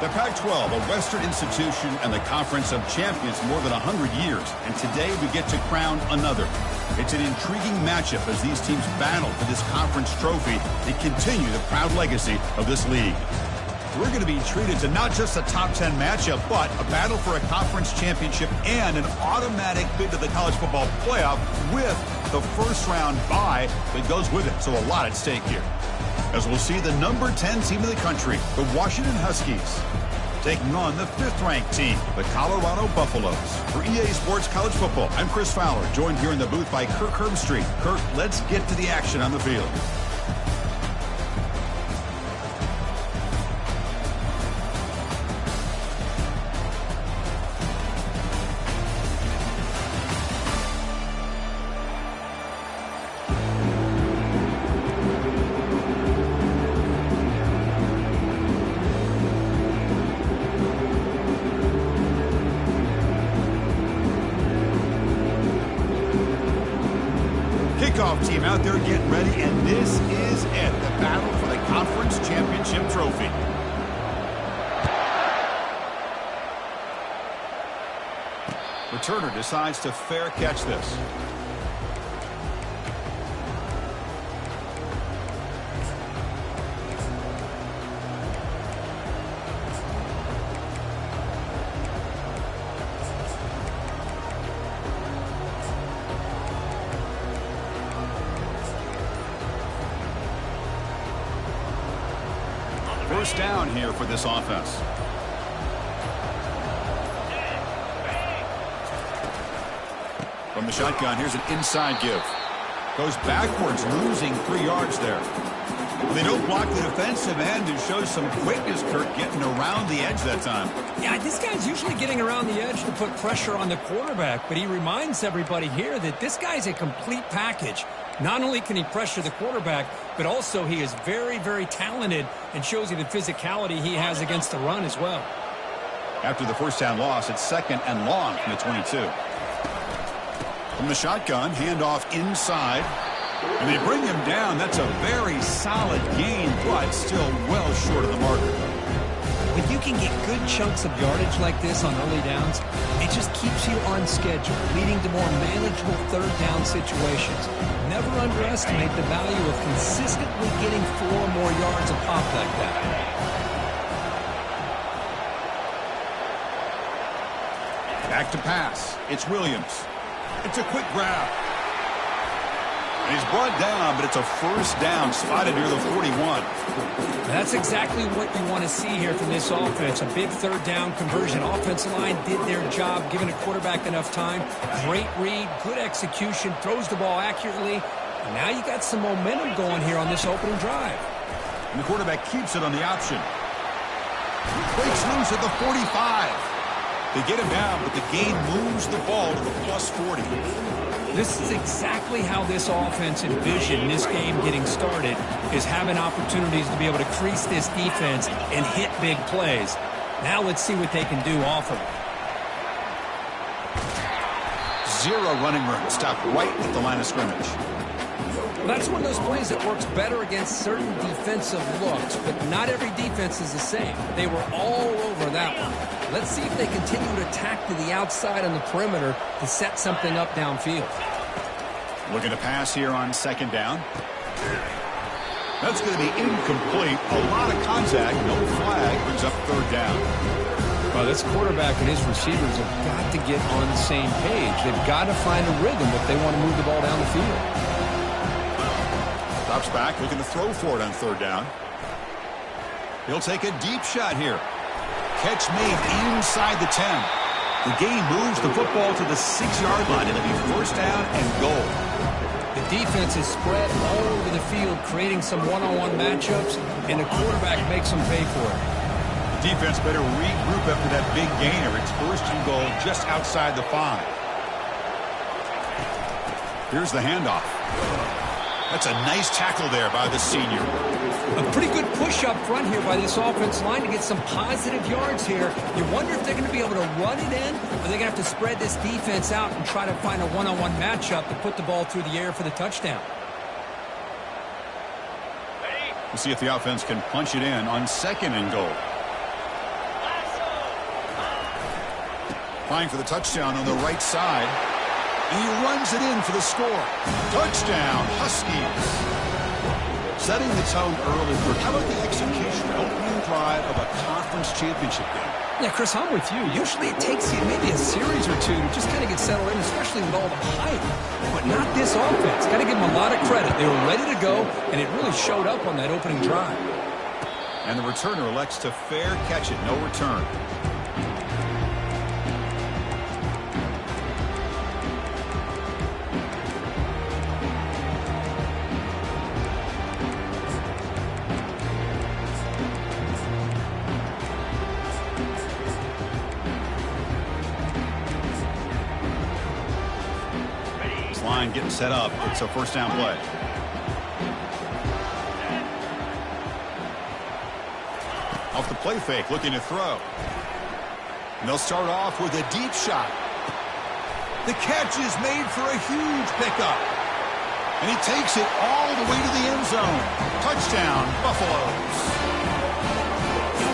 The Pac-12, a Western institution and the Conference of Champions more than 100 years. And today we get to crown another. It's an intriguing matchup as these teams battle for this conference trophy and continue the proud legacy of this league. We're going to be treated to not just a top 10 matchup, but a battle for a conference championship and an automatic bid to the college football playoff with the first round bye that goes with it. So a lot at stake here. As we'll see the number 10 team in the country, the Washington Huskies, taking on the 5th-ranked team, the Colorado Buffaloes. For EA Sports College Football, I'm Chris Fowler, joined here in the booth by Kirk Herbstreit. Kirk, let's get to the action on the field. Kickoff team out there getting ready, and this is it, the battle for the conference championship trophy. Returner decides to fair catch this. First down here for this offense. From the shotgun, here's an inside give. Goes backwards, losing 3 yards there. They don't block the defensive end and show some quickness, Kirk, getting around the edge that time. Yeah, this guy's usually getting around the edge to put pressure on the quarterback, but he reminds everybody here that this guy's a complete package. Not only can he pressure the quarterback, but also he is very, very talented and shows you the physicality he has against the run as well. After the first down loss, it's 2nd and long from the 22. From the shotgun, handoff inside. And they bring him down. That's a very solid gain, but still well short of the marker. When you can get good chunks of yardage like this on early downs, it just keeps you on schedule, leading to more manageable third down situations. Never underestimate the value of consistently getting 4 more yards a pop like that. Back to pass. It's Williams. It's a quick grab. And he's brought down, but it's a first down spotted near the 41. That's exactly what you want to see here from this offense. A big third down conversion. Offensive line did their job, giving a quarterback enough time. Great read, good execution, throws the ball accurately. And now you got some momentum going here on this opening drive. And the quarterback keeps it on the option. Breaks loose at the 45. They get him down, but the gain moves the ball to the plus 40. This is exactly how this offense envisioned this game getting started, is having opportunities to be able to crease this defense and hit big plays. Now let's see what they can do off of it. 0 running room. Stopped right at the line of scrimmage. That's one of those plays that works better against certain defensive looks, but not every defense is the same. They were all over that one. Let's see if they continue to attack to the outside on the perimeter to set something up downfield. Looking to pass here on 2nd down. That's going to be incomplete. A lot of contact. No flag. Brings up 3rd down. Well, this quarterback and his receivers have got to get on the same page. They've got to find a rhythm if they want to move the ball down the field. Drops back, looking to throw for it on 3rd down. He'll take a deep shot here. Catch made inside the 10. The gain moves the football to the 6-yard line. It'll be first down and goal. The defense is spread all over the field, creating some one-on-one matchups, and the quarterback makes them pay for it. The defense better regroup after that big gainer. It's first and goal just outside the 5. Here's the handoff. That's a nice tackle there by the senior. A pretty good push up front here by this offense line to get some positive yards here. You wonder if they're going to be able to run it in, or they're going to have to spread this defense out and try to find a one-on-one matchup to put the ball through the air for the touchdown. We'll see if the offense can punch it in on 2nd and goal. Trying for the touchdown on the right side. And he runs it in for the score. Touchdown, Huskies. Setting the tone early. How about the execution, opening drive of a conference championship game? Yeah, Chris, I'm with you. Usually it takes you maybe a series or two to just kind of get settled in, especially with all the hype. But not this offense. Got to give them a lot of credit. They were ready to go, and it really showed up on that opening drive. And the returner elects to fair catch it. No return. Line getting set up. It's a first down play. Off the play fake, looking to throw. And they'll start off with a deep shot. The catch is made for a huge pickup. And he takes it all the way to the end zone. Touchdown, Buffaloes.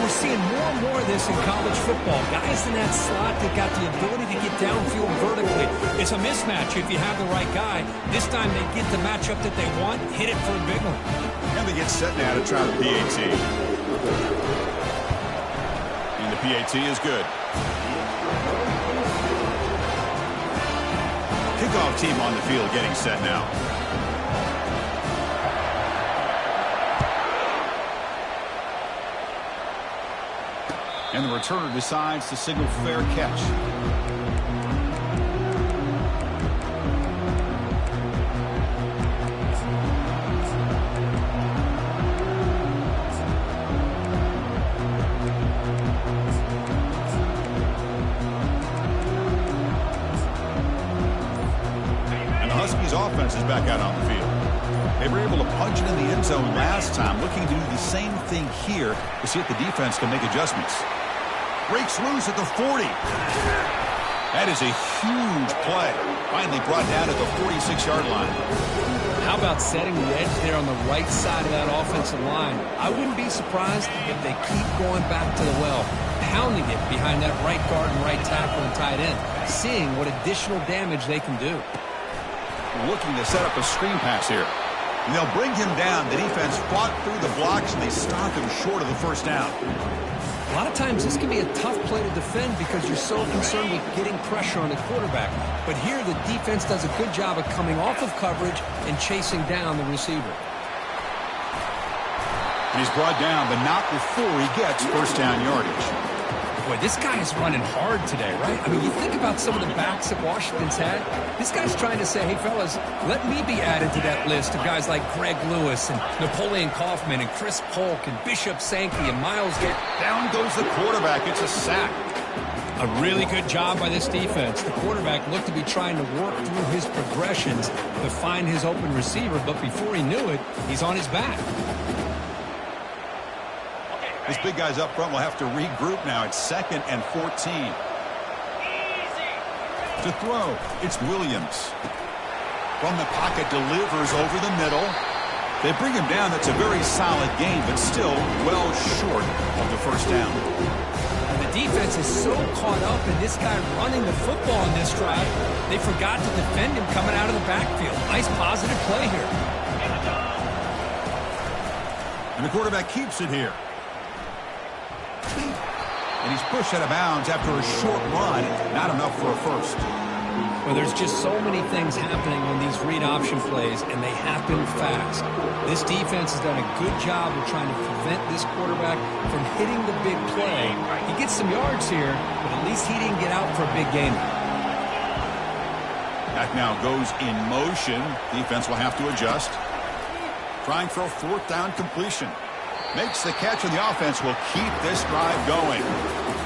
We're seeing more and more of this in college football. Guys in that slot that got the ability to get downfield vertically. It's a mismatch if you have the right guy. This time they get the matchup that they want, hit it for a big one. And they get set now to try the PAT. And the PAT is good. Kickoff team on the field getting set now. And the returner decides to signal fair catch. And the Huskies offense is back out on the field. They were able to punch it in the end zone last time, looking to do the same thing here to see if the defense can make adjustments. Breaks loose at the 40. That is a huge play. Finally brought down at the 46-yard line. How about setting the edge there on the right side of that offensive line? I wouldn't be surprised if they keep going back to the well, pounding it behind that right guard and right tackle and tight end, seeing what additional damage they can do. Looking to set up a screen pass here. And they'll bring him down. The defense fought through the blocks, and they stop him short of the first down. A lot of times this can be a tough play to defend because you're so concerned with getting pressure on the quarterback. But here the defense does a good job of coming off of coverage and chasing down the receiver. And he's brought down, but not before he gets first down yardage. Boy, this guy is running hard today, right? I mean, you think about some of the backs that Washington's had. This guy's trying to say, hey, fellas, let me be added to that list of guys like Greg Lewis and Napoleon Kaufman and Chris Polk and Bishop Sankey and Miles Garrett. Down goes the quarterback. It's a sack. A really good job by this defense. The quarterback looked to be trying to work through his progressions to find his open receiver, but before he knew it, he's on his back. This big guy's up front will have to regroup now. It's 2nd and 14. To throw, it's Williams. From the pocket, delivers over the middle. They bring him down. That's a very solid game, but still well short of the first down. The defense is so caught up in this guy running the football in this drive, they forgot to defend him coming out of the backfield. Nice positive play here. And the quarterback keeps it here. And he's pushed out of bounds after a short run. Not enough for a first. Well, there's just so many things happening on these read option plays, and they happen fast. This defense has done a good job of trying to prevent this quarterback from hitting the big play. He gets some yards here, but at least he didn't get out for a big gain. That now goes in motion. Defense will have to adjust. Trying for a 4th down completion. Makes the catch, and the offense will keep this drive going.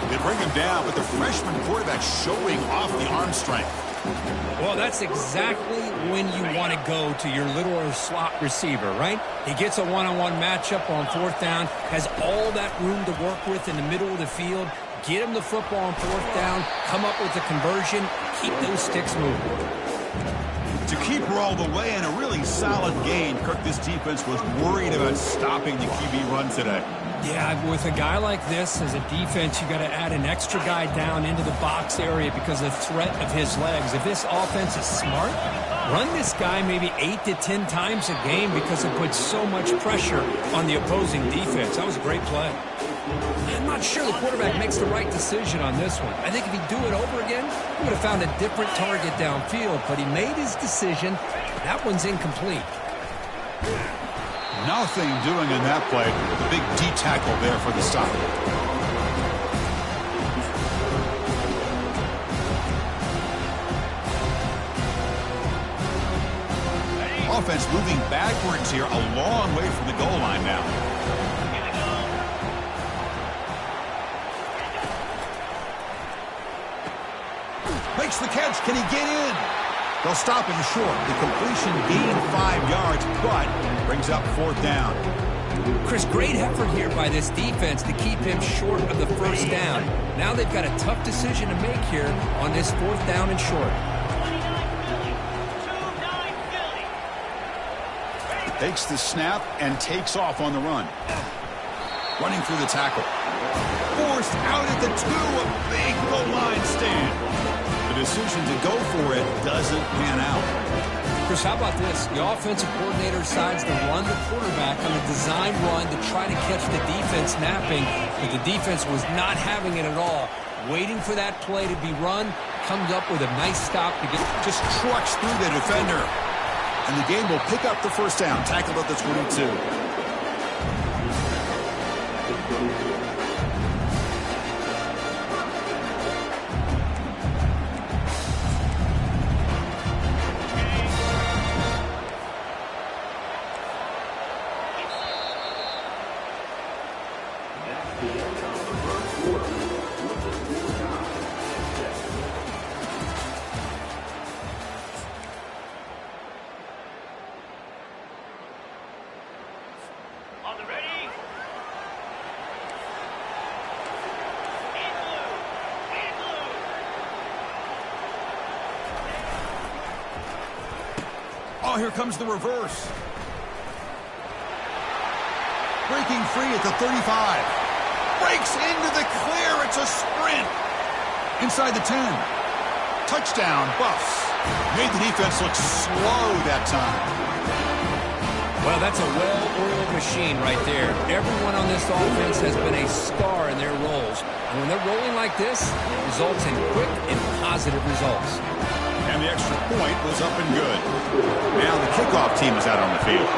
They bring him down, but the freshman quarterback showing off the arm strength. Well, that's exactly when you want to go to your little slot receiver, right? He gets a one-on-one matchup on 4th down, has all that room to work with in the middle of the field, get him the football on 4th down, come up with a conversion, keep those sticks moving. To keep her all the way in a really solid game, Kirk, this defense was worried about stopping the QB run today. Yeah, with a guy like this, as a defense, you got to add an extra guy down into the box area because of the threat of his legs. If this offense is smart, run this guy maybe 8 to 10 times a game because it puts so much pressure on the opposing defense. That was a great play. I'm not sure the quarterback makes the right decision on this one. I think if he'd do it over again, he would have found a different target downfield, but he made his decision. That one's incomplete. Nothing doing in that play. The big D tackle there for the stop. Offense moving backwards here, a long way from the goal line now. Makes the catch. Can he get in? They'll stop him short. The completion gained 5 yards, but brings up 4th down. Chris, great effort here by this defense to keep him short of the first down. Now they've got a tough decision to make here on this 4th down and short. Takes the snap and takes off on the run. Running through the tackle. Forced out at the 2, a big goal line stand. The decision to go for it doesn't pan out. Chris, how about this? The offensive coordinator decides to run the quarterback on a design run to try to catch the defense napping, but the defense was not having it at all. Waiting for that play to be run, comes up with a nice stop to get just trucks through the defender. And the game will pick up the first down, tackled at the 22. Oh, here comes the reverse. Breaking free at the 35. Breaks into the clear. It's a sprint. Inside the 10. Touchdown, Buffs. Made the defense look slow that time. Well, that's a well-oiled machine right there. Everyone on this offense has been a star in their roles. And when they're rolling like this, it results in quick and positive results. And the extra point was up and good. Now the kickoff team is out on the field.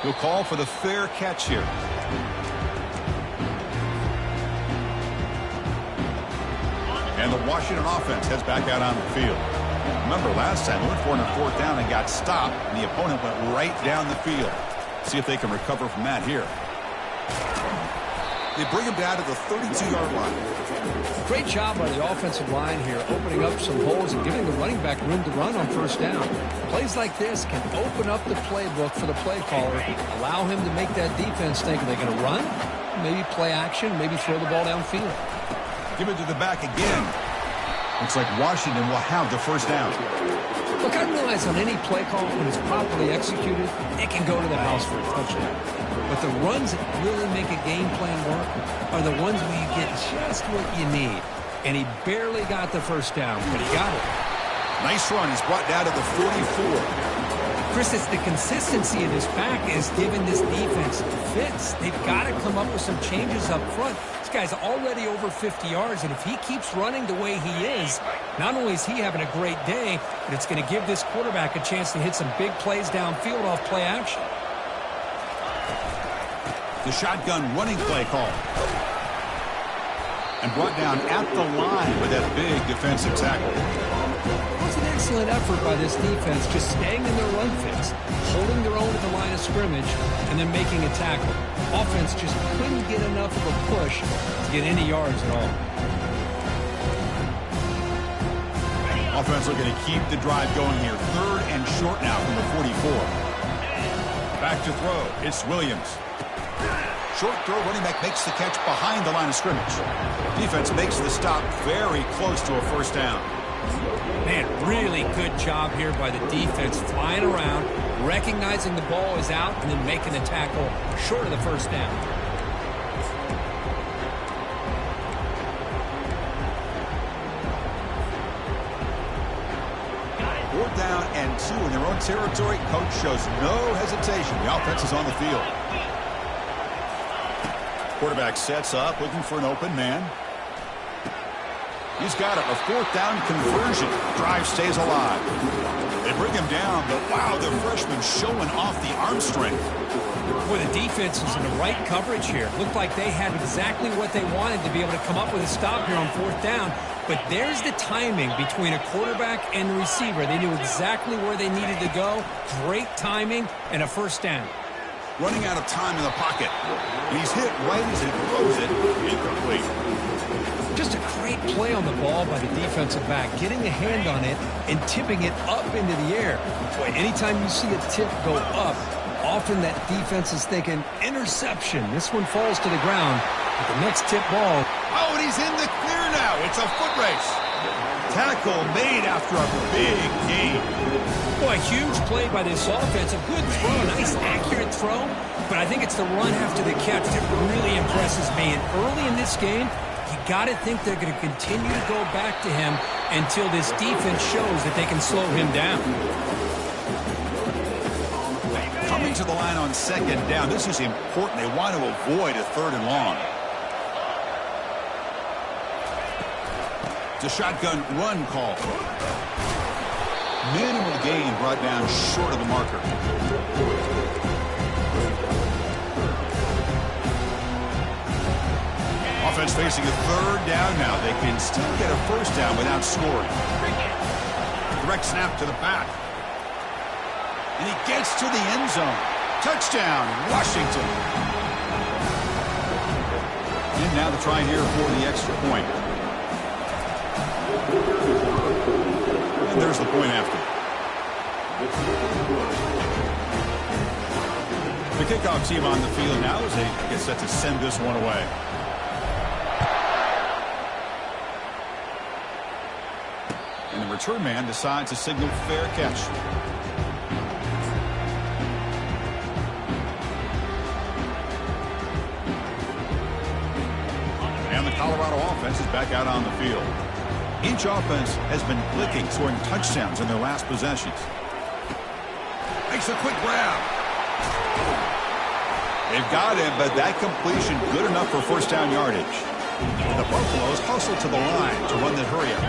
He'll call for the fair catch here. And the Washington offense heads back out on the field. Remember last time, they went for it on 4th down and got stopped, and the opponent went right down the field. See if they can recover from that here. They bring him down to the 32-yard line. Great job by the offensive line here, opening up some holes and giving the running back room to run on 1st down. Plays like this can open up the playbook for the play caller, allow him to make that defense think, are they going to run? Maybe play action, maybe throw the ball downfield. Give it to the back again. Looks like Washington will have the 1st down. Look, I realize on any play call, when it's properly executed, it can go to the house for a touchdown. But the runs that really make a game plan work are the ones where you get just what you need. And he barely got the 1st down, but he got it. Nice run. He's brought down to the 44. Chris, it's the consistency of this pack is giving this defense fits. They've got to come up with some changes up front. This guy's already over 50 yards, and if he keeps running the way he is, not only is he having a great day, but it's going to give this quarterback a chance to hit some big plays downfield off play action. The shotgun running play call. And brought down at the line with that big defensive tackle. It's an excellent effort by this defense, just staying in their run fits, holding their own at the line of scrimmage, and then making a tackle. Offense just couldn't get enough of a push to get any yards at all. Offense looking to keep the drive going here. 3rd and short now from the 44. Back to throw. It's Williams. Short throw, running back makes the catch behind the line of scrimmage. Defense makes the stop very close to a 1st down. Man, really good job here by the defense, flying around, recognizing the ball is out, and then making the tackle short of the first down. Fourth down and 2 in their own territory. Coach shows no hesitation. The offense is on the field. Quarterback sets up, looking for an open man. He's got a fourth down conversion. Drive stays alive. They bring him down, but wow, the freshman showing off the arm strength. Boy, the defense was in the right coverage here. Looked like they had exactly what they wanted to be able to come up with a stop here on fourth down. But there's the timing between a quarterback and the receiver. They knew exactly where they needed to go. Great timing and a first down. Running out of time in the pocket. And he's hit right as he throws it. Incomplete. Just a great play on the ball by the defensive back, getting a hand on it and tipping it up into the air. Boy, anytime you see a tip go up, often that defense is thinking interception. This one falls to the ground. But the next tip ball. Oh, and he's in the clear now. It's a foot race. Tackle made after a big gain. Boy, huge play by this offense. A good throw, a nice accurate throw. But I think it's the run after the catch that really impresses me. And early in this game, you got to think they're going to continue to go back to him until this defense shows that they can slow him down. Coming to the line on second down. This is important. They want to avoid a third and long. It's a shotgun run call. Minimal gain brought down short of the marker. Offense facing a third down now. They can still get a first down without scoring. Direct snap to the back. And he gets to the end zone. Touchdown, Washington. And now the try here for the extra point. And there's the point after. The kickoff team on the field now as they get set to send this one away. And the return man decides to signal fair catch. And the Colorado offense is back out on the field. Each offense has been clicking, scoring touchdowns in their last possessions. Makes a quick grab. They've got him, but that completion good enough for first down yardage. The Buffaloes hustle to the line to run the hurry up.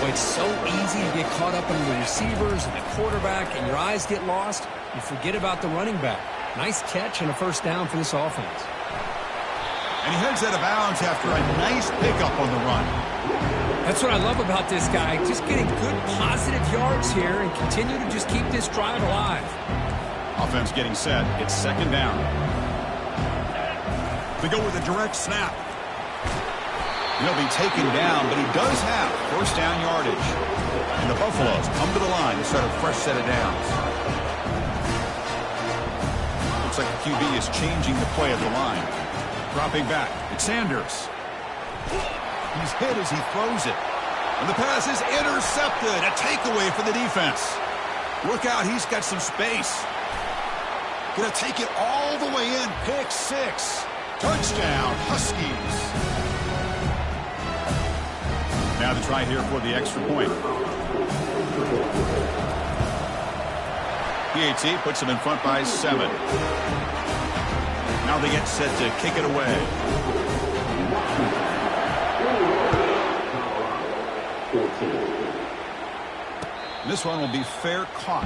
Well, it's so easy to get caught up in the receivers and the quarterback, and your eyes get lost. You forget about the running back. Nice catch and a first down for this offense. And he heads out of bounds after a nice pickup on the run. That's what I love about this guy. Just getting good positive yards here and continue to just keep this drive alive. Offense getting set. It's second down. They go with a direct snap. He'll be taken down, but he does have first down yardage. And the Buffaloes come to the line to start a fresh set of downs. Looks like the QB is changing the play of the line. Dropping back. It's Sanders. He's hit as he throws it. And the pass is intercepted. A takeaway for the defense. Look out, he's got some space. Gonna take it all the way in. Pick six. Touchdown, Huskies. Now the try here for the extra point. PAT puts them in front by 7. Now they get set to kick it away. This one will be fair caught.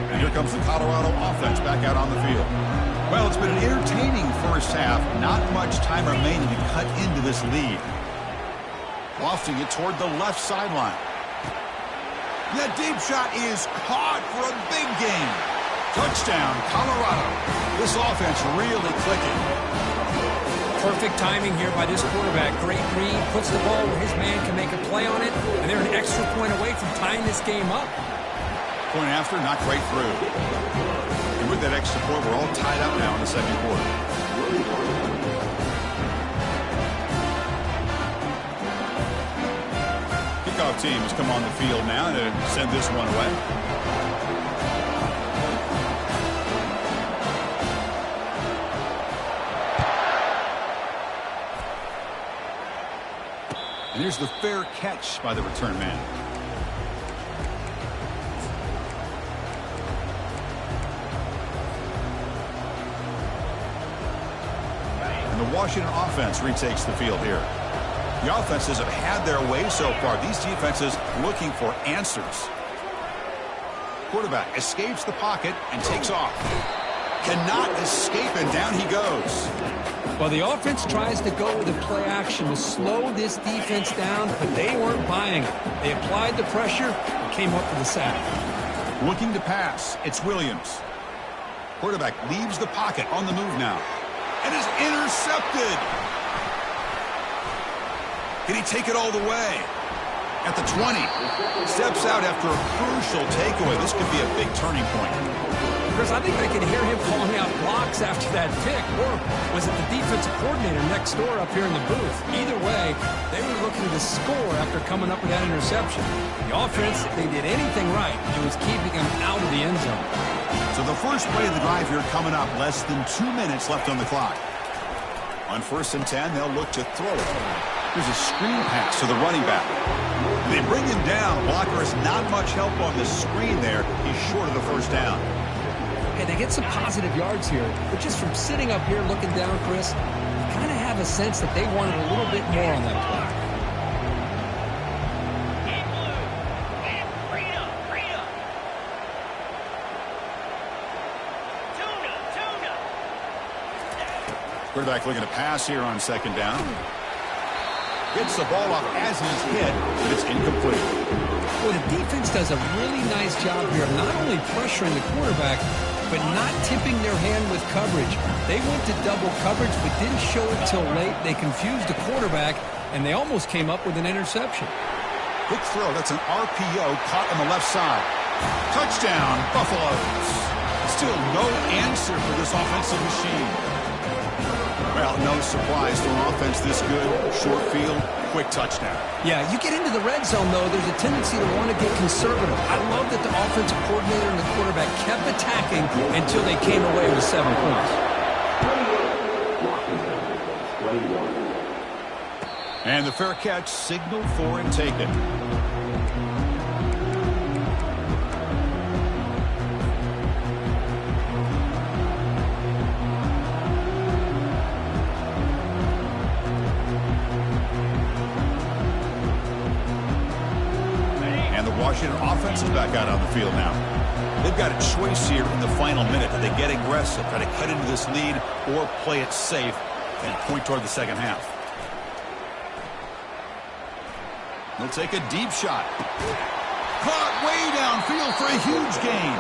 And here comes the Colorado offense back out on the field. Well, it's been an entertaining first half. Not much time remaining to cut into this lead. Lofting it toward the left sideline. That deep shot is caught for a big gain. Touchdown, Colorado. This offense really clicking. Perfect timing here by this quarterback. Great read, puts the ball where his man can make a play on it, and they're an extra point away from tying this game up. Point after, not quite through. And with that extra point, we're all tied up now in the second quarter. kickoff team has come on the field now to send this one away. And here's the fair catch by the return man. And the Washington offense retakes the field here. The offenses have had their way so far. These defenses looking for answers. Quarterback escapes the pocket and takes off. Cannot escape, and down he goes. Well, the offense tries to go with a play action to slow this defense down, but they weren't buying it. They applied the pressure and came up with a sack. Looking to pass, it's Williams. Quarterback leaves the pocket on the move now and is intercepted. Can he take it all the way? At the 20. Steps out after a crucial takeaway. This could be a big turning point. Chris, I think I could hear him calling out blocks after that pick. Or was it the defensive coordinator next door up here in the booth? Either way, they were looking to score after coming up with that interception. The offense, if they did anything right, it was keeping them out of the end zone. So the first play of the drive here coming up. Less than 2 minutes left on the clock. On 1st and 10, they'll look to throw it. Here's a screen pass to the running back. They bring him down. Blocker has not much help on the screen there. He's short of the first down. Hey, they get some positive yards here, but just from sitting up here looking down, Chris, you kind of have a sense that they wanted a little bit more on that play. Quarterback looking to pass here on 2nd down. Gets the ball off as he's hit, but it's incomplete. Well, the defense does a really nice job here of not only pressuring the quarterback, but not tipping their hand with coverage. They went to double coverage, but didn't show it till late. They confused the quarterback, and they almost came up with an interception. Quick throw. That's an RPO caught on the left side. Touchdown, Buffaloes. Still no answer for this offensive machine. Well, no surprise for an offense this good. Short field, quick touchdown. Yeah, you get into the red zone, though, there's a tendency to want to get conservative. I love that the offensive coordinator and the quarterback kept attacking until they came away with 7 points. And the fair catch signaled for and taken. Washington offense is back out on the field now. They've got a choice here in the final minute. Do they get aggressive, try to cut into this lead, or play it safe and point toward the second half? They'll take a deep shot. Caught way downfield for a huge gain.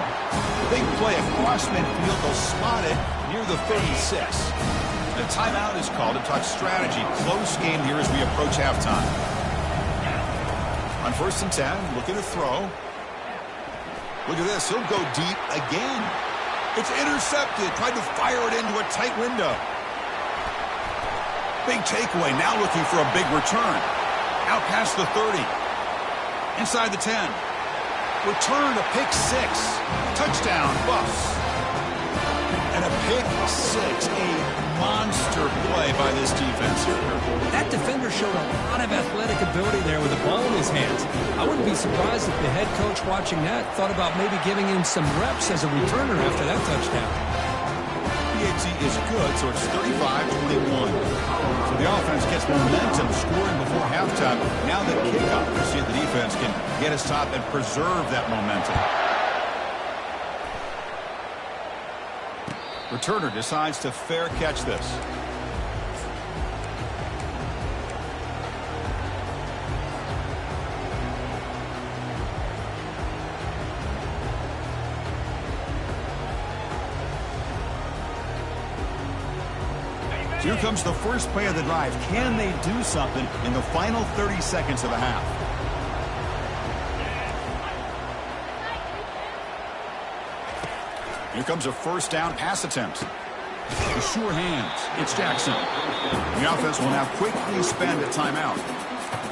Big play across midfield. They'll spot it near the 36. The timeout is called to talk strategy. Close game here as we approach halftime. On 1st and 10, looking to throw. Look at this. He'll go deep again. It's intercepted. Tried to fire it into a tight window. Big takeaway. Now looking for a big return. Out past the 30. Inside the 10. Return to pick 6. Touchdown, Buffs. And a pick 6. A monster play by this defense here. That defender showed a lot of athletic ability there with the ball in his hands. I wouldn't be surprised if the head coach watching that thought about maybe giving him some reps as a returner after that touchdown. PAT is good, so it's 35-21. So the offense gets momentum, scoring before halftime. Now the kickoff. We'll see if the defense can get his top and preserve that momentum. Returner decides to fair catch this. Here comes the first play of the drive. Can they do something in the final 30 seconds of the half? Here comes a first down pass attempt. The sure hands. It's Jackson. The offense will now quickly spend a timeout.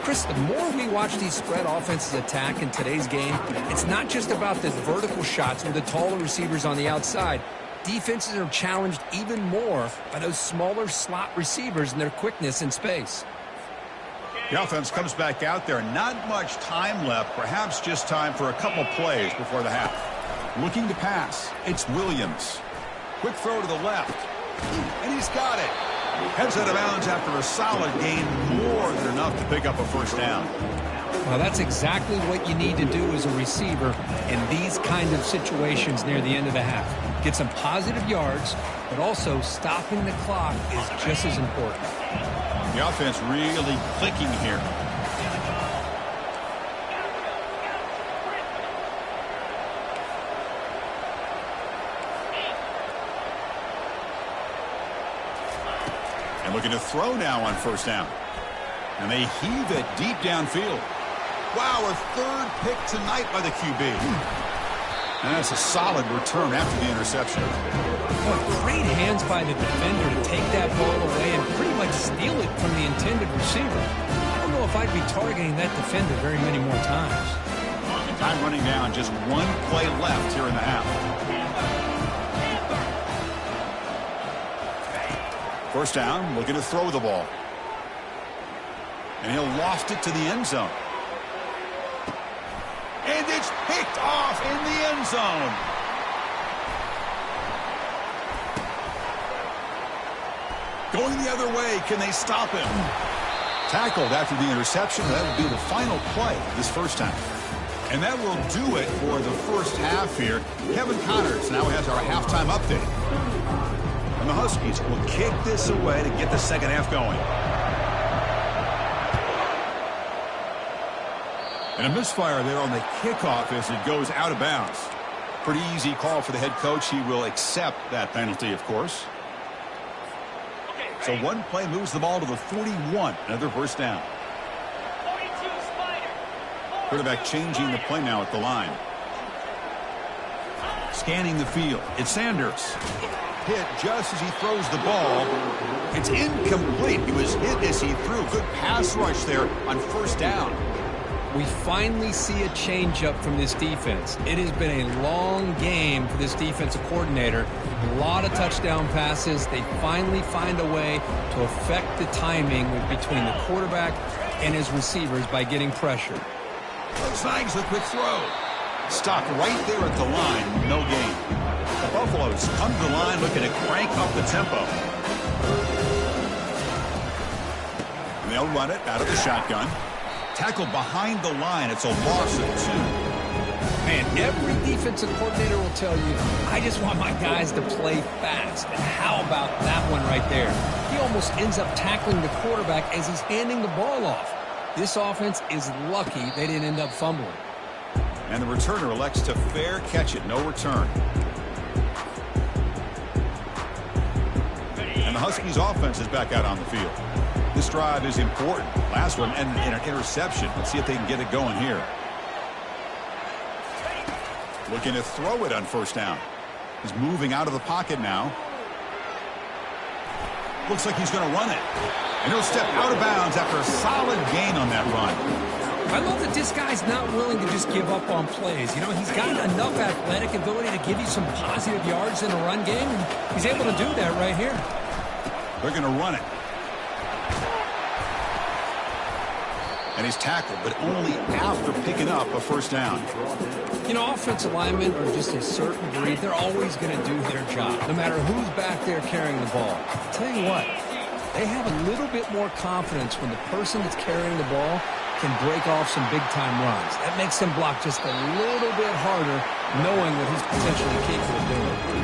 Chris, the more we watch these spread offenses attack in today's game, it's not just about the vertical shots with the taller receivers on the outside. Defenses are challenged even more by those smaller slot receivers and their quickness in space. The offense comes back out there. Not much time left. Perhaps just time for a couple plays before the half. Looking to pass. It's Williams. Quick throw to the left. And he's got it. Heads out of bounds after a solid gain, more than enough to pick up a first down. Well, that's exactly what you need to do as a receiver in these kind of situations near the end of the half. Get some positive yards, but also stopping the clock is just as important. The offense really clicking here. And looking to throw now on first down. And they heave it deep downfield. Wow, a third pick tonight by the QB. And that's a solid return after the interception. Well, great hands by the defender to take that ball away and pretty much steal it from the intended receiver. I don't know if I'd be targeting that defender very many more times. Time running down, just one play left here in the half. First down, looking to throw the ball. And he'll loft it to the end zone. And it's picked off in the end zone. Going the other way, can they stop him? Tackled after the interception. That will be the final play this first time. And that will do it for the first half here. Kevin Connors now has our halftime update. And the Huskies will kick this away to get the second half going. And a misfire there on the kickoff as it goes out of bounds. Pretty easy call for the head coach. He will accept that penalty, of course. So one play moves the ball to the 41. Another first down. Quarterback changing the play now at the line. Scanning the field. It's Sanders. Hit just as he throws the ball. It's incomplete. He was hit as he threw. Good pass rush there on first down. We finally see a change-up from this defense. It has been a long game for this defensive coordinator. A lot of touchdown passes. They finally find a way to affect the timing between the quarterback and his receivers by getting pressure. Snags the quick throw. Stopped right there at the line. No gain. The Buffaloes come to the line looking to crank up the tempo. And they'll run it out of the shotgun. Tackled behind the line. It's a loss of 2. Man, every defensive coordinator will tell you, I just want my guys to play fast. And how about that one right there? He almost ends up tackling the quarterback as he's handing the ball off. This offense is lucky they didn't end up fumbling. And the returner elects to fair catch it. No return. And the Huskies offense is back out on the field. This drive is important. Last one ended in an interception. Let's see if they can get it going here. Looking to throw it on first down. He's moving out of the pocket now. Looks like he's going to run it. And he'll step out of bounds after a solid gain on that run. I love that this guy's not willing to just give up on plays. You know, he's got enough athletic ability to give you some positive yards in a run game. And he's able to do that right here. They're going to run it. And he's tackled, but only after picking up a first down. You know, offensive linemen are just a certain breed. They're always going to do their job, no matter who's back there carrying the ball. I'll tell you what, they have a little bit more confidence when the person that's carrying the ball can break off some big-time runs. That makes them block just a little bit harder, knowing what he's potentially capable of doing.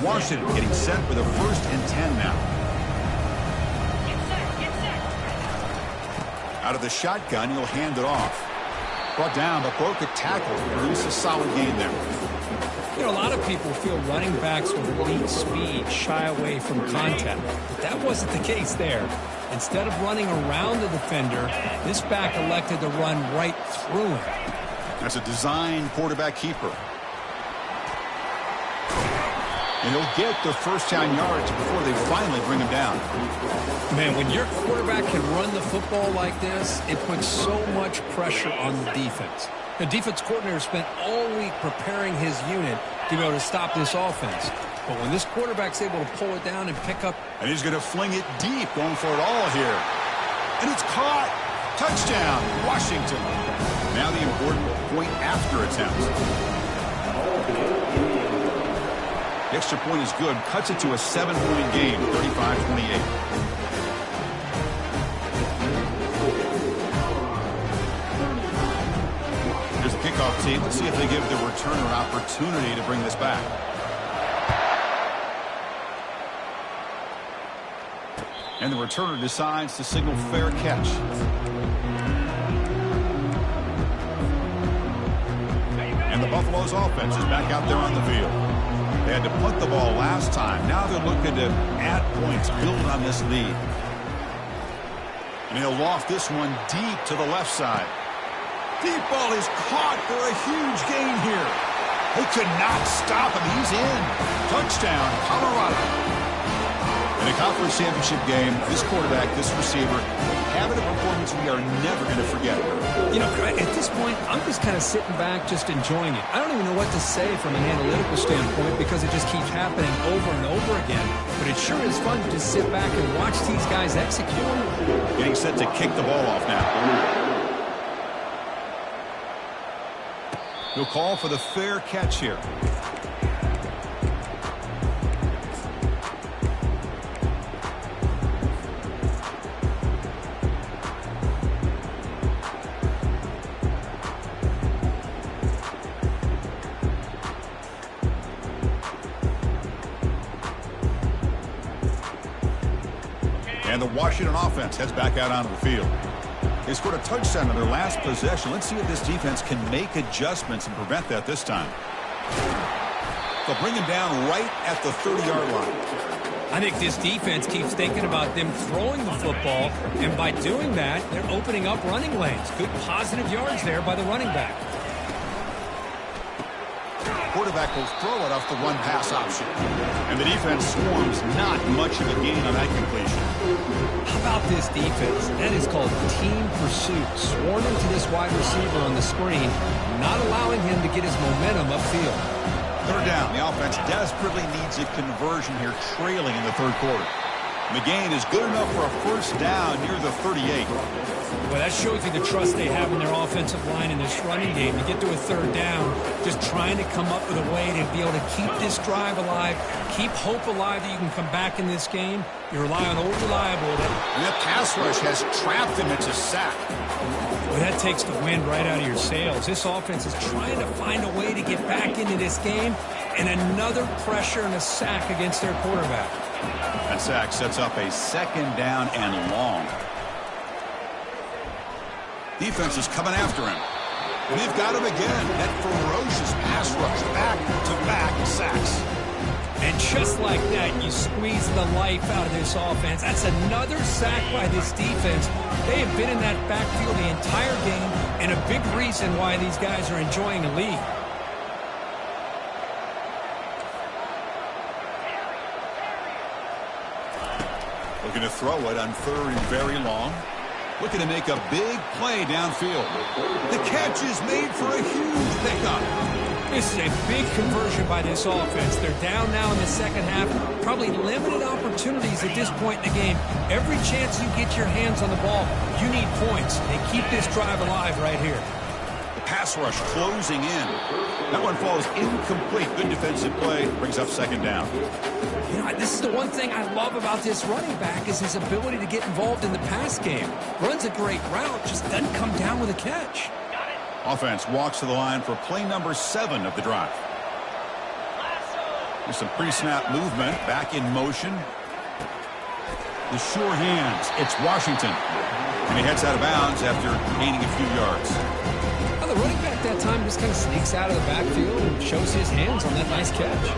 Washington getting set for the 1st and 10 now. Out of the shotgun, he'll hand it off. Brought down, but broke a tackle. Earns a solid gain there. You know, a lot of people feel running backs with elite speed shy away from contact. But that wasn't the case there. Instead of running around the defender, this back elected to run right through him. That's a design quarterback keeper. And he'll get the first down yards before they finally bring him down. Man, when your quarterback can run the football like this, it puts so much pressure on the defense. The defense coordinator spent all week preparing his unit to be able to stop this offense. But when this quarterback's able to pull it down and pick up... And he's going to fling it deep, going for it all here. And it's caught. Touchdown, Washington. Now the important point after attempt. The extra point is good. Cuts it to a 7-point game, 35-28. Here's the kickoff team. Let's see if they give the returner an opportunity to bring this back. And the returner decides to signal fair catch. And the Buffalo's offense is back out there on the field. They had to punt the ball last time. Now they're looking to add points, build on this lead. And he'll loft this one deep to the left side. Deep ball is caught for a huge gain here. They could not stop him. He's in. Touchdown, Colorado. In a conference championship game, this quarterback, this receiver, having a performance we are never going to forget. You know, at this point, I'm just kind of sitting back, just enjoying it. I don't even know what to say from an analytical standpoint because it just keeps happening over and over again. But it sure is fun to just sit back and watch these guys execute. Getting set to kick the ball off now. He'll call for the fair catch here. And the Washington offense heads back out onto the field. They scored a touchdown in their last possession. Let's see if this defense can make adjustments and prevent that this time. They'll bring him down right at the 30-yard line. I think this defense keeps thinking about them throwing the football, and by doing that, they're opening up running lanes. Good positive yards there by the running back. Quarterback will throw it off the run-pass option. And the defense swarms not much of a gain on that completion. How about this defense? That is called team pursuit. Swarming to this wide receiver on the screen, not allowing him to get his momentum upfield. Third down. The offense desperately needs a conversion here, trailing in the third quarter. The gain is good enough for a first down near the 38. Well, that shows you the trust they have in their offensive line in this running game. To get to a third down, just trying to come up with a way to be able to keep this drive alive, keep hope alive that you can come back in this game. You rely on old reliable. And that pass rush has trapped him into sack. Well, that takes the wind right out of your sails. This offense is trying to find a way to get back into this game, and another pressure and a sack against their quarterback. That sack sets up a second down and long. Defense is coming after him. And they've got him again. That ferocious pass rush, back-to-back sacks. And just like that, you squeeze the life out of this offense. That's another sack by this defense. They have been in that backfield the entire game, and a big reason why these guys are enjoying the lead. Looking to throw it on third and very long. Looking to make a big play downfield. The catch is made for a huge pickup. This is a big conversion by this offense. They're down now in the second half. Probably limited opportunities at this point in the game. Every chance you get your hands on the ball, you need points. They keep this drive alive right here. The pass rush closing in. That one falls incomplete. Good defensive play. Brings up second down. You know, this is the one thing I love about this running back is his ability to get involved in the pass game. Runs a great route, just doesn't come down with a catch. Offense walks to the line for play number 7 of the drive. There's some pre-snap movement. Back in motion. The sure hands. It's Washington. And he heads out of bounds after gaining a few yards. Well, the running back that time just kind of sneaks out of the backfield and shows his hands on that nice catch.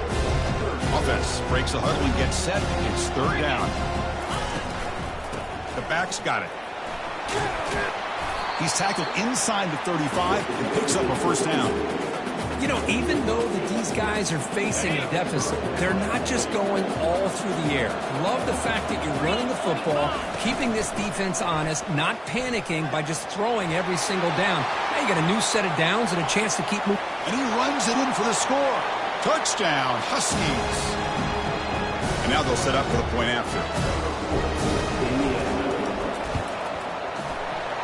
Offense breaks the huddle and gets set. It's third down. The back's got it. He's tackled inside the 35 and picks up a first down. You know, even though that these guys are facing a deficit, they're not just going all through the air. Love the fact that you're running the football, keeping this defense honest, not panicking by just throwing every single down. Now you got a new set of downs and a chance to keep moving. And he runs it in for the score. Touchdown, Huskies. And now they'll set up for the point after.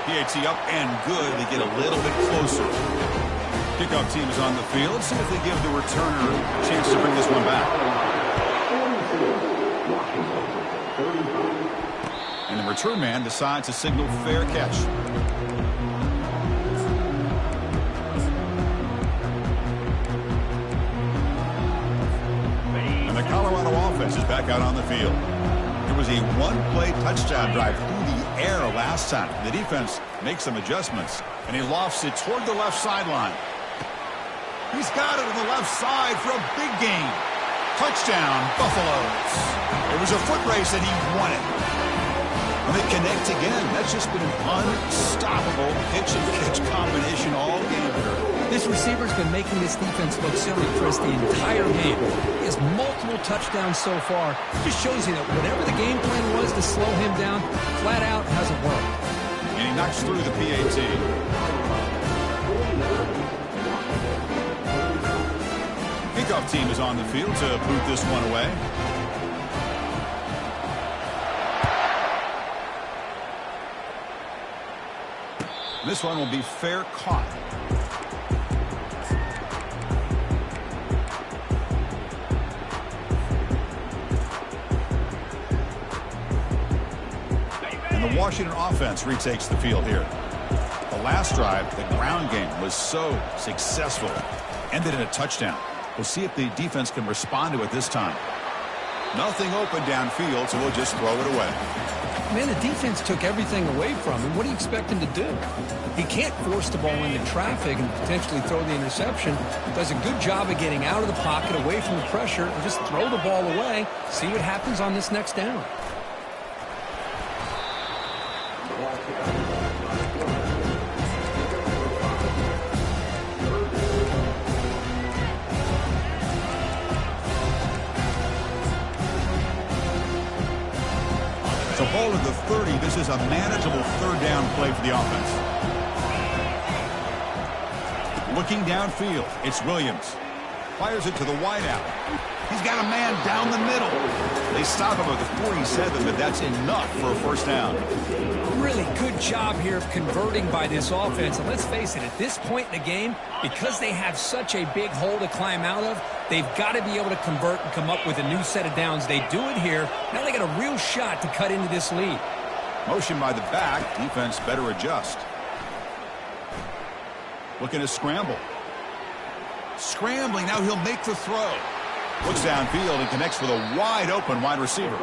PAT up and good. They get a little bit closer. Kickoff team is on the field. Let's see if they give the returner a chance to bring this one back. And the return man decides to signal fair catch. And the Colorado offense is back out on the field. It was a one-play touchdown drive through the air last time. The defense makes some adjustments, and he lofts it toward the left sideline. He's got it on the left side for a big gain. Touchdown, Buffaloes. It was a foot race, and he won it. And they connect again. That's just been an unstoppable pitch-and-catch combination all game. This receiver's been making this defense look silly, Chris, the entire game. He has multiple touchdowns so far. It just shows you that whatever the game plan was to slow him down, flat out hasn't worked. And he knocks through the PAT. Kickoff team is on the field to boot this one away. This one will be fair caught. And the Washington offense retakes the field here. The last drive, the ground game was so successful. Ended in a touchdown. We'll see if the defense can respond to it this time. Nothing open downfield, so we'll just throw it away. Man, the defense took everything away from him. What do you expect him to do? He can't force the ball into traffic and potentially throw the interception. Does a good job of getting out of the pocket, away from the pressure, and just throw the ball away. See what happens on this next down. The ball at the 30. This is a manageable third down play for the offense. Looking downfield, it's Williams. Fires it to the wideout. He's got a man down the middle. They stop him at the 47, but that's enough for a first down. Really good job here of converting by this offense. And let's face it, at this point in the game, because they have such a big hole to climb out of, they've got to be able to convert and come up with a new set of downs. They do it here. Now they got a real shot to cut into this lead. Motion by the back. Defense better adjust. Looking to scramble. Scrambling. Now he'll make the throw. Looks downfield and connects with a wide-open wide receiver.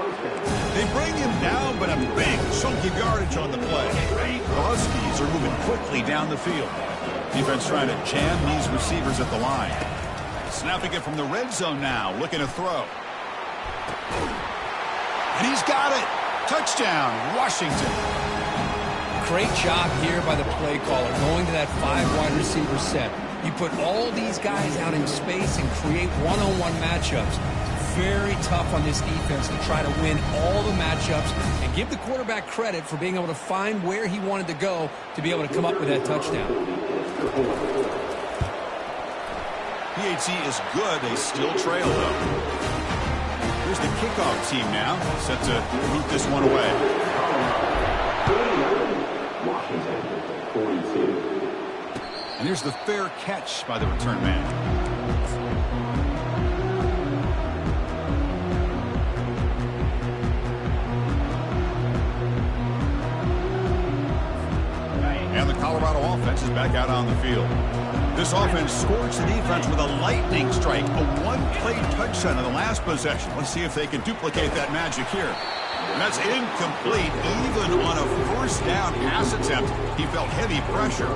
They bring him down, but a big chunk of yardage on the play. The Huskies are moving quickly down the field. Defense trying to jam these receivers at the line. Snapping it from the red zone now, looking to throw. And he's got it. Touchdown, Washington. Great job here by the play caller, going to that 5 wide receiver set. You put all these guys out in space and create one-on-one matchups. Very tough on this defense to try to win all the matchups and give the quarterback credit for being able to find where he wanted to go to be able to come up with that touchdown. PAT is good. They still trail, though. Here's the kickoff team now, set to root this one away. And here's the fair catch by the return man. And the Colorado offense is back out on the field. This offense scorched the defense with a lightning strike, a one-play touchdown in the last possession. Let's see if they can duplicate that magic here. And that's incomplete. Even on a first down pass attempt, he felt heavy pressure.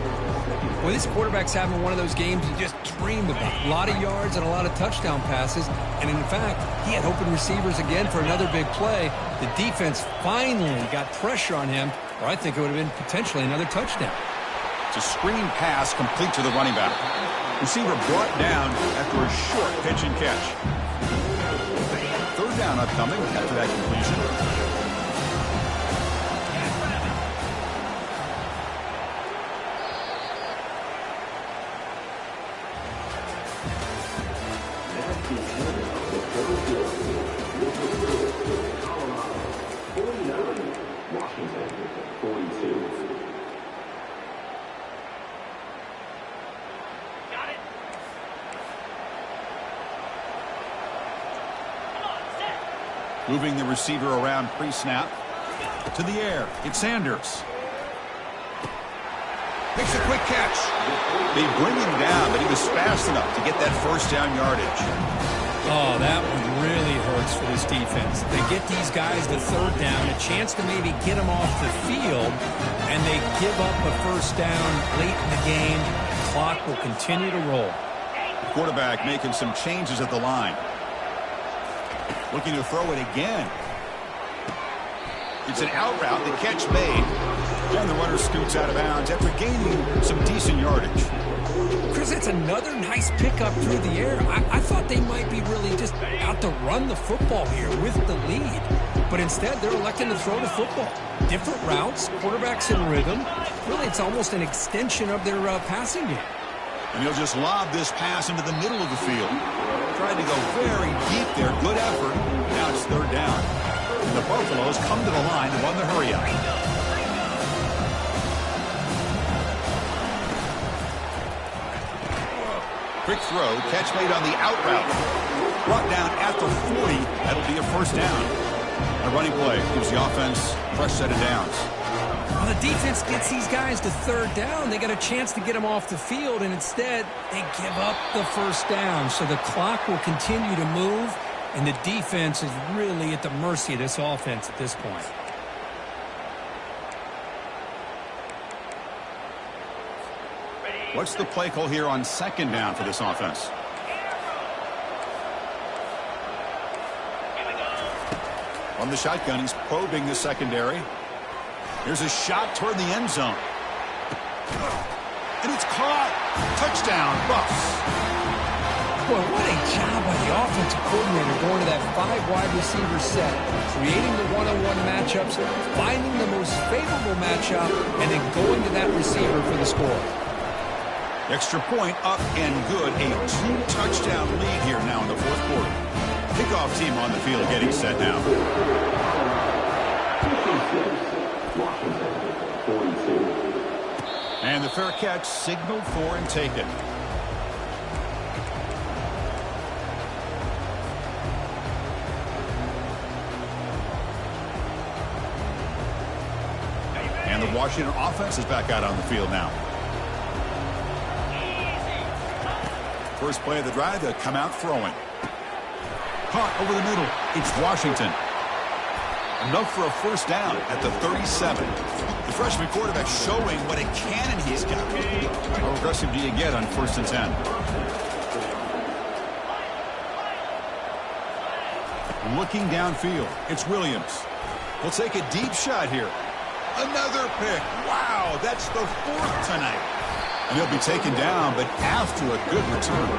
Well, this quarterback's having one of those games you just dreamed about. A lot of yards and a lot of touchdown passes. And in fact, he had open receivers again for another big play. The defense finally got pressure on him, or I think it would have been potentially another touchdown. It's a screen pass complete to the running back. Receiver brought down after a short pitch and catch. Third down upcoming after that completion. Moving the receiver around pre-snap. To the air. It's Sanders. Makes a quick catch. They bring him down, but he was fast enough to get that first down yardage. Oh, that one really hurts for this defense. They get these guys the third down, a chance to maybe get them off the field, and they give up a first down late in the game. The clock will continue to roll. The quarterback making some changes at the line. Looking to throw it again. It's an out route. The catch made. And the runner scoots out of bounds after gaining some decent yardage. Chris, it's another nice pickup through the air. I thought they might be really just out to run the football here with the lead. But instead, they're electing to throw the football. Different routes, quarterbacks in rhythm. Really, it's almost an extension of their passing game. And he'll just lob this pass into the middle of the field. Tried to go very deep there. Good effort. Now it's third down. And the Buffaloes come to the line to run the hurry-up. Quick throw. Catch made on the out route. Brought down at the 40. That'll be a first down. A running play gives the offense a fresh set of downs. Well, the defense gets these guys to third down. They got a chance to get them off the field, and instead they give up the first down. So the clock will continue to move, and the defense is really at the mercy of this offense at this point. What's the play call here on second down for this offense? On the shotgun, he's probing the secondary. Here's a shot toward the end zone. And it's caught. Touchdown, Buffs. Boy, what a job by the offensive coordinator going to that 5-wide receiver set, creating the one-on-one matchups, finding the most favorable matchup, and then going to that receiver for the score. Extra point up and good. A 2-touchdown lead here now in the fourth quarter. Kickoff team on the field getting set now. And the fair catch signaled for and taken. And the Washington offense is back out on the field now. First play of the drive, they'll come out throwing. Caught over the middle. It's Washington. Enough for a first down at the 37. The freshman quarterback showing what a cannon he's got. How aggressive do you get on 1st and 10? Looking downfield, it's Williams. He'll take a deep shot here. Another pick. Wow, that's the 4th tonight. And he'll be taken down, but after a good return.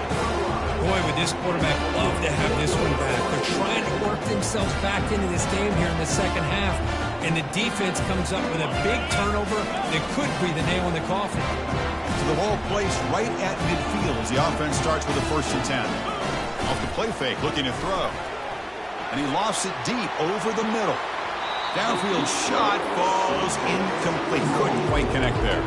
Boy, would this quarterback love to have this one back. They're trying to work themselves back into this game here in the second half. And the defense comes up with a big turnover that could be the nail in the coffin. To the ball placed right at midfield as the offense starts with a 1st and 10. Off the play fake, looking to throw. And he lofts it deep over the middle. Downfield shot falls incomplete. Couldn't quite connect there.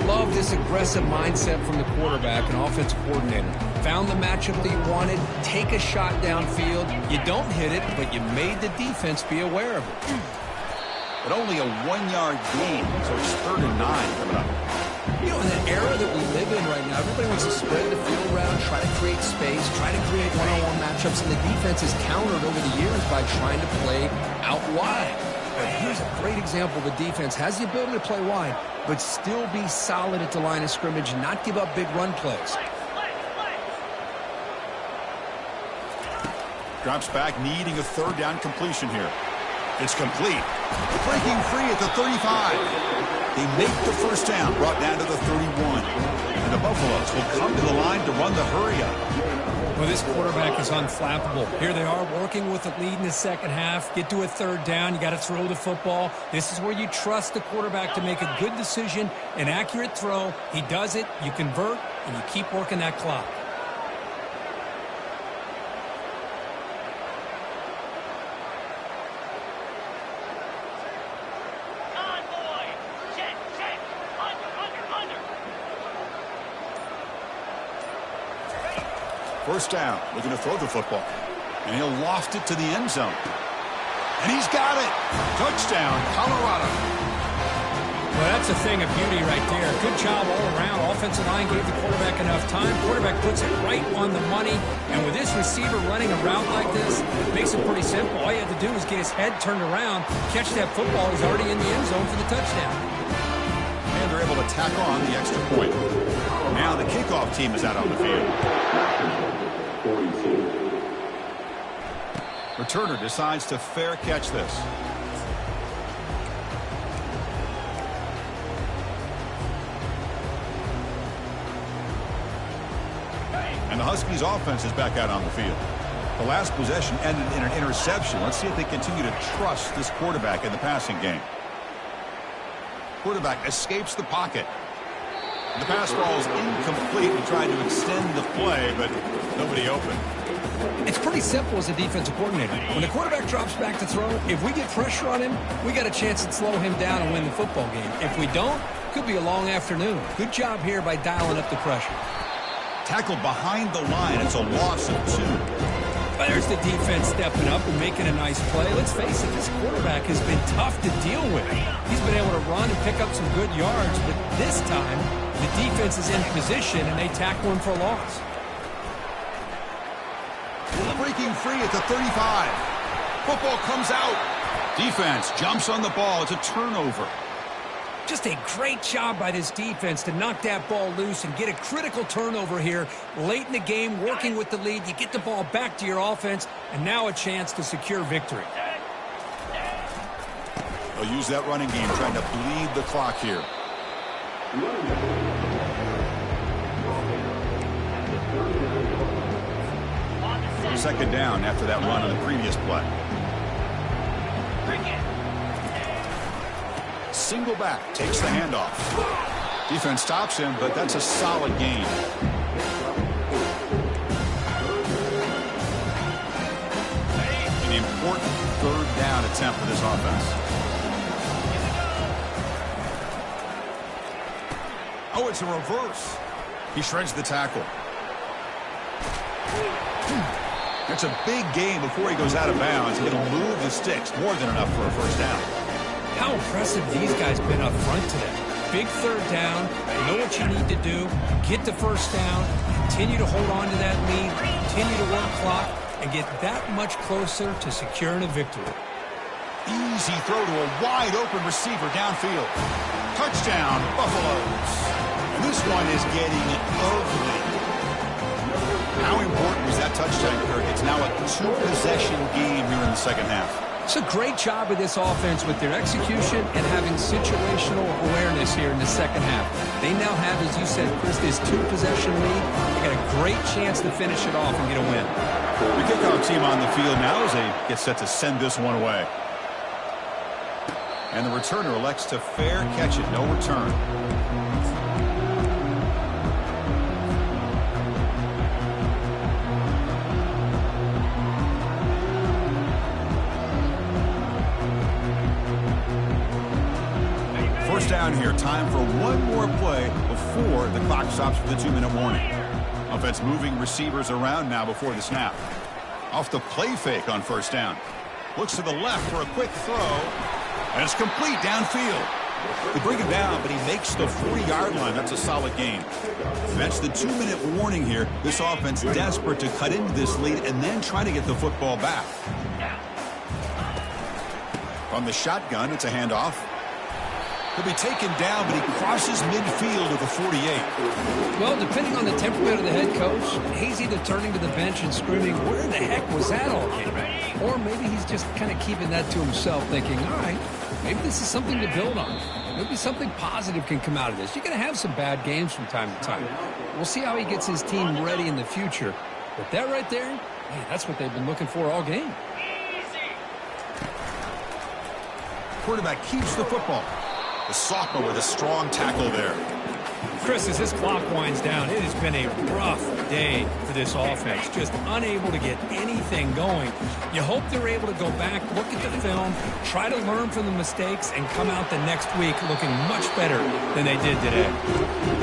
Love this aggressive mindset from the quarterback and offensive coordinator. Found the matchup that you wanted, take a shot downfield. You don't hit it, but you made the defense be aware of it. But only a 1-yard gain, so it's 3rd and 9 coming up. You know, in the era that we live in right now, everybody wants to spread the field around, try to create space, try to create one-on-one matchups, and the defense is countered over the years by trying to play out wide. But here's a great example. The defense has the ability to play wide, but still be solid at the line of scrimmage, not give up big run plays. Drops back, needing a 3rd down completion here. It's complete. Breaking free at the 35. They make the first down, brought down to the 31. And the Buffaloes will come to the line to run the hurry up. Well, this quarterback is unflappable. Here they are working with the lead in the second half. Get to a third down. You got to throw the football. This is where you trust the quarterback to make a good decision, an accurate throw. He does it. You convert, and you keep working that clock. First down, looking to throw the football. And he'll loft it to the end zone. And he's got it. Touchdown, Colorado. Well, that's a thing of beauty right there. Good job all around. Offensive line gave the quarterback enough time. Quarterback puts it right on the money. And with this receiver running a route like this, it makes it pretty simple. All you have to do is get his head turned around, catch that football. He's already in the end zone for the touchdown. And they're able to tack on the extra point. Now the kickoff team is out on the field. Returner decides to fair catch this. And the Huskies offense is back out on the field. The last possession ended in an interception. Let's see if they continue to trust this quarterback in the passing game. Quarterback escapes the pocket. The pass ball is incomplete. He tried to extend the play, but nobody open. It's pretty simple as a defensive coordinator. When the quarterback drops back to throw, if we get pressure on him, we got a chance to slow him down and win the football game. If we don't, could be a long afternoon. Good job here by dialing up the pressure. Tackled behind the line. It's a loss of 2. Well, there's the defense stepping up and making a nice play. Let's face it, this quarterback has been tough to deal with. He's been able to run and pick up some good yards, but this time, the defense is in position and they tackle him for a loss. Breaking free at the 35. Football comes out. Defense jumps on the ball. It's a turnover. Just a great job by this defense to knock that ball loose and get a critical turnover here late in the game, working with the lead. You get the ball back to your offense, and now a chance to secure victory. They'll use that running game, trying to bleed the clock here. Second down after that run on the previous play. Single back, takes the handoff. Defense stops him, but that's a solid gain. An important third down attempt for this offense. Oh, it's a reverse. He shreds the tackle. It's a big gain before he goes out of bounds. It'll move the sticks, more than enough for a first down. How impressive these guys been up front today. Big third down. You know what you need to do. Get the first down. Continue to hold on to that lead. Continue to work clock and get that much closer to securing a victory. Easy throw to a wide open receiver downfield. Touchdown, Buffaloes. And this one is getting ugly. How important was that touchdown, Kirk? It's now a 2-possession game here in the second half. It's a great job of this offense with their execution and having situational awareness here in the second half. They now have, as you said, Chris, this 2-possession lead. They got a great chance to finish it off and get a win. The kickoff team on the field now as they get set to send this one away. And the returner elects to fair catch it, no return. First down here. Time for one more play before the clock stops for the 2-minute warning. Offense moving receivers around now before the snap. Off the play fake on first down. Looks to the left for a quick throw. And it's complete downfield. They bring him down, but he makes the 40-yard line. That's a solid gain. That's the 2-minute warning here. This offense desperate to cut into this lead and then try to get the football back. From the shotgun, it's a handoff. He'll be taken down, but he crosses midfield at the 48. Well, depending on the temperament of the head coach, he's either turning to the bench and screaming, where the heck was that all came? Or maybe he's just kind of keeping that to himself, thinking, all right, maybe this is something to build on. maybe something positive can come out of this. You're going to have some bad games from time to time. We'll see how he gets his team ready in the future. But that right there, hey, that's what they've been looking for all game. Quarterback keeps the football. The sophomore with a strong tackle there. Chris, as this clock winds down, it has been a rough day for this offense. Just unable to get anything going. You hope they're able to go back, look at the film, try to learn from the mistakes, and come out the next week looking much better than they did today.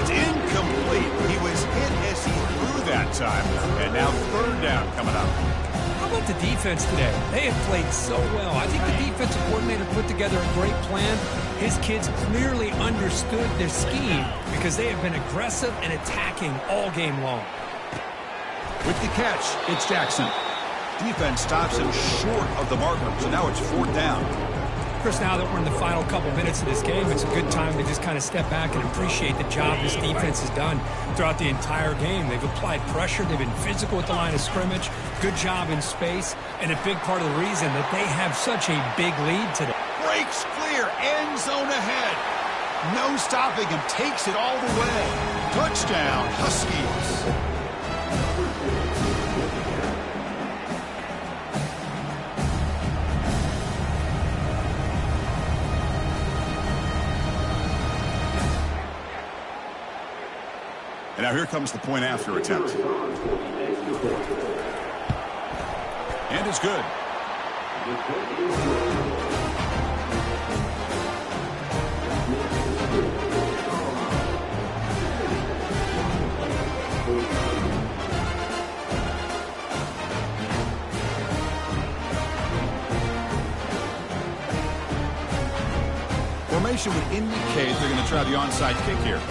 It's incomplete. He was hit as he threw that time. And now third down coming up. How about the defense today? They have played so well. I think the defensive coordinator put together a great plan. His kids clearly understood their scheme because they have been aggressive and attacking all game long. With the catch, it's Jackson. Defense stops him short of the marker, so now it's fourth down. Chris, now that we're in the final couple minutes of this game, it's a good time to just kind of step back and appreciate the job this defense has done throughout the entire game. They've applied pressure. They've been physical at the line of scrimmage. Good job in space, and a big part of the reason that they have such a big lead today. Breaks clear, end zone ahead. No stopping him, takes it all the way. Touchdown, Huskies. And now here comes the point after attempt. And it's good. Formation would indicate they're going to try the onside kick here.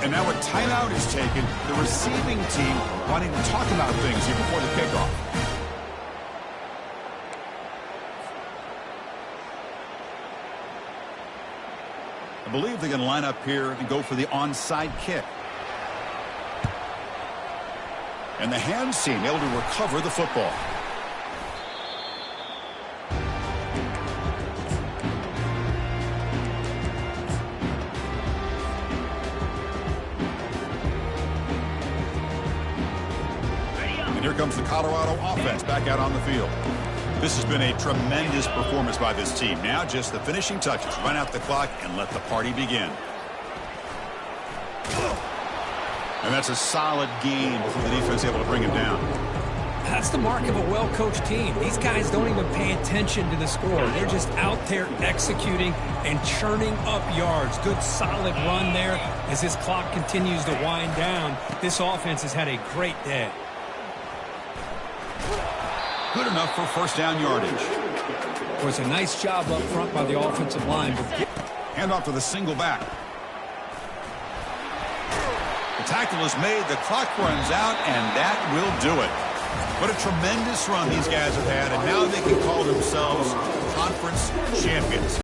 And now a timeout is taken. The receiving team wanting to talk about things here before the kickoff. I believe they're going to line up here and go for the onside kick. And the hands team able to recover the football. And here comes the Colorado offense back out on the field. This has been a tremendous performance by this team. Now just the finishing touches. Run out the clock and let the party begin. And that's a solid game before the defense able to bring him down. That's the mark of a well-coached team. These guys don't even pay attention to the score. They're just out there executing and churning up yards. Good, solid run there as this clock continues to wind down. This offense has had a great day. Good enough for first down yardage. It was a nice job up front by the offensive line. Hand off to the single back. The tackle is made, the clock runs out, and that will do it. What a tremendous run these guys have had, and now they can call themselves conference champions.